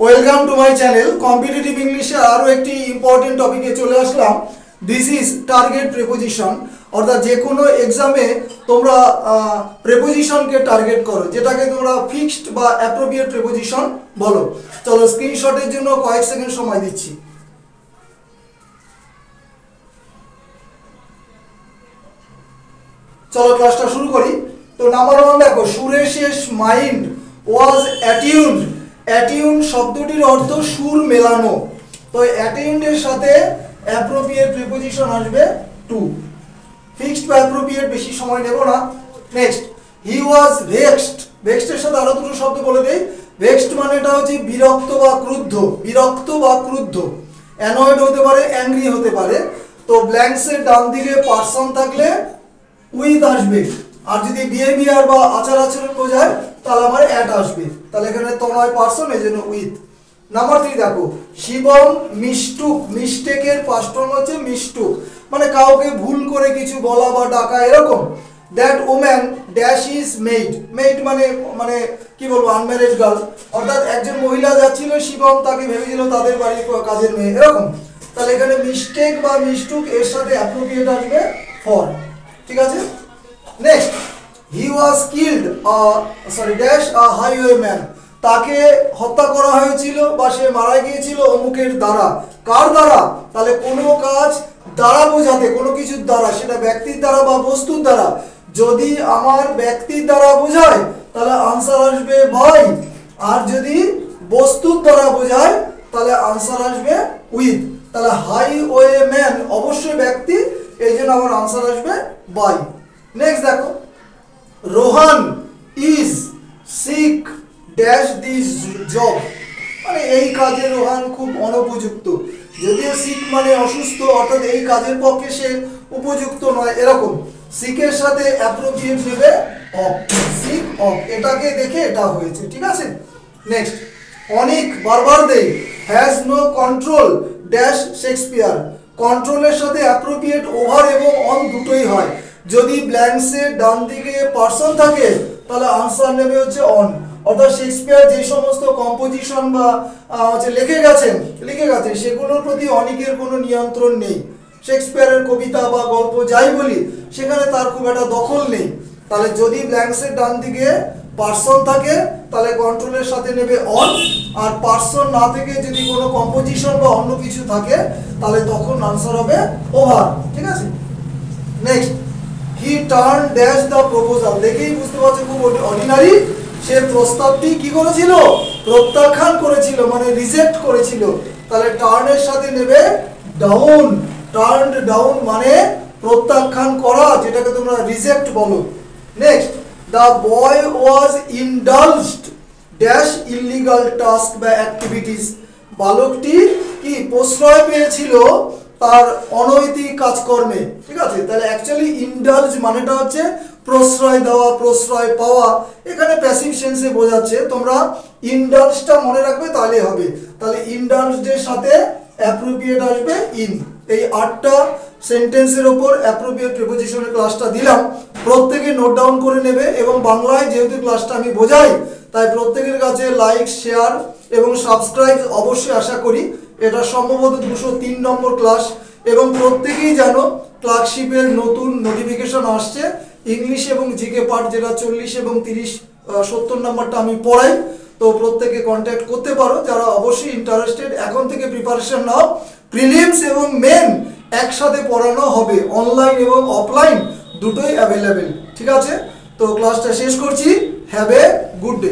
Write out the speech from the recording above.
Welcome to my channel. Competitive ইংলিশে আরও একটি ইম্পর্টেন্ট টপিকে চলে আসলাম। দিস ইজ টার্গেট প্রেপোজিশন, অর্থাৎ যে কোনো এক্সামে তোমরা প্রেপোজিশনকে টার্গেট করো, যেটাকে তোমরা ফিক্সড বা অ্যাপ্রোপ্রিয়েট প্রেপোজিশন বলো। চলো স্ক্রিনশটের জন্য কয়েক সেকেন্ড সময় দিচ্ছি। চলো ক্লাসটা শুরু করি। তো নাম্বার 1 দেখো, সুরেশের মাইন্ড ওয়াজ অ্যাটিউন্ড। অ্যাটিউন্ড শব্দটির অর্থ সুর মেলানো। তো অ্যাটিউন্ডের সাথে অ্যাপ্রোপ্রিয়েট প্রিপোজিশন আসবে টু। ফিক্সড বা অ্যাপ্রোপ্রিয়েট বেশি সময় নেব না। Next, he was vexed. ভেক্সডের সাথে আরো দুটো শব্দ বলে দেই। ভেক্সড মানেটা হচ্ছে বিরক্ত বা ক্রুদ্ধ। বিরক্ত বা ক্রুদ্ধ, অ্যানয়েড হতে পারে, অ্যাংরি হতে পারে। তো ব্ল্যাঙ্কসের ডান দিকে পার্সন থাকলে উইথ আসবে, আর যদি বিহেভিয়ার বা আচার আচরণ বোঝায় তাহলে আমার অ্যাট আসবে। তাহলে এখানে তনয় পার্সন, এই জন্য উইথ। নাম্বার 3 দেখো, শিবম মিস্টুক। মিস্টেকের পাস্ট ফর্ম হচ্ছে মিস্টুক, মানে কাউকে ভুল করে কিছু বলা বা ডাকা এরকম। That woman dash is made. Made মানে মানে কি বলবো, আনম্যারিড গার্ল। অর্থাৎ একজন মহিলা যাচ্ছিল, শিবম তাকে ভেবেছিল তাদের বাড়ির কাজের মেয়ে এরকম। তাহলে এখানে মিস্টেক বা মিস্টুক এর সাথে অ্যাপ্রোপ্রিয়েট আসবে ফর। ঠিক আছে। Next, he was killed dash a highwayman. তাকে হত্যা করা হয়েছিল বা সে মারা গিয়েছিল অমুকের দ্বারা। কার দ্বারা? তাহলে কোনো কাজ দ্বারা বোঝাতে, কোনো কিছুর দ্বারা, সেটা ব্যক্তির দ্বারা বা বস্তুর দ্বারা। যদি আমার ব্যক্তির দ্বারা বোঝায় তাহলে আনসার আসবে বাই, আর যদি বস্তুর দ্বারা বোঝায় তাহলে আনসার আসবে উইথ। তাহলে হাইওয়েম্যান অবশ্যই ব্যক্তি, এই জন্য আমার আনসার আসবে বাই। নেক্সট দেখো, Rohan is sick dash this job. মানে এই কাজে রোহান খুব অনুপযুক্ত। যদিও সিক মানে অসুস্থ, অর্থাৎ এই কাজের পক্ষে সে উপযুক্ত নয় এরকম। সিকের সাথে অ্যাপ্রোপ্রিয়েট নেবে অফ। সিক অফ, এটাকে দেখে এটা হয়েছে। ঠিক আছে। নেক্সট, অনেক বারবার they has no control dash Shakespeare. কন্ট্রোলের সাথে অ্যাপ্রোপ্রিয়েট ওভার এবং অন দুটোই হয়। যদি ব্ল্যাঙ্কসের ডান দিকে পার্সন থাকে তাহলে আনসার নেবে হচ্ছে অন। অর্থাৎ শেক্সপিয়ার যে সমস্ত কম্পোজিশন বা লিখে গেছেন সেগুলোর প্রতি অনেকের কোনো নিয়ন্ত্রণ নেই। শেক্সপিয়ারের কবিতা বা গল্প যাই বলি, সেখানে তার খুব একটা দখল নেই। তাহলে যদি ব্ল্যাঙ্কসের ডান দিকে পার্সন থাকে তাহলে কন্ট্রোলের সাথে নেবে অন, আর পার্সন না থেকে যদি কোনো কম্পোজিশন বা অন্য কিছু থাকে তাহলে তখন আনসার হবে ওভার। ঠিক আছে। Next, he turn dash the proposal. দেখেই বুঝতে পারছো খুব অর্ডিনারি। সে প্রস্তাবটি কি করেছিল? প্রত্যাখ্যান করেছিল, মানে রিজেক্ট করেছিল। তাহলে টার্নের সাথে নেবে ডাউন। টার্নড ডাউন মানে প্রত্যাখ্যান করা, যেটাকে তোমরা রিজেক্ট বলো। Next, the boy was indulged dash illegal task বা অ্যাক্টিভিটিস। বালকটি কি প্রশ্রয় পেয়েছিল তার অনৈতিক কাজকর্মে। ঠিক আছে। তাহলে অ্যাকচুয়ালি ইনডালজ মানেটা হচ্ছে প্রশ্রয় দেওয়া, প্রশ্রয় পাওয়া। এখানে প্যাসিভ সেন্সে বোঝাচ্ছে, তোমরা ইনডালজটা মনে রাখবে তাহলে হবে। তাহলে ইনডালজের সাথে অ্যাপ্রোপ্রিয়েট আসবে ইন। এই 8টা সেন্টেন্সের ওপর অ্যাপ্রোপ্রিয়েট প্রিপোজিশনের ক্লাসটা দিলাম। প্রত্যেকে নোট ডাউন করে নেবে, এবং বাংলায় যেহেতু ক্লাসটা আমি বোঝাই তাই প্রত্যেকের কাছে লাইক, শেয়ার এবং সাবস্ক্রাইব অবশ্যই আশা করি। এটা সম্ভবত 203 নম্বর ক্লাস, এবং প্রত্যেকেই জানো ক্লার্কশিপের নতুন নোটিফিকেশন আসছে। ইংলিশ এবং জিকে পার্ট যেটা 40 এবং 30 70 নম্বরটা আমি পড়াই। তো প্রত্যেকে কন্ট্যাক্ট করতে পারো যারা অবশ্যই ইন্টারেস্টেড। এখন থেকে প্রিপারেশন নাও। প্রিলিমস এবং মেন একসাথে পড়ানো হবে, অনলাইন এবং অফলাইন দুটোই অ্যাভেলেবেল। ঠিক আছে। তো ক্লাসটা শেষ করছি। Have a good day.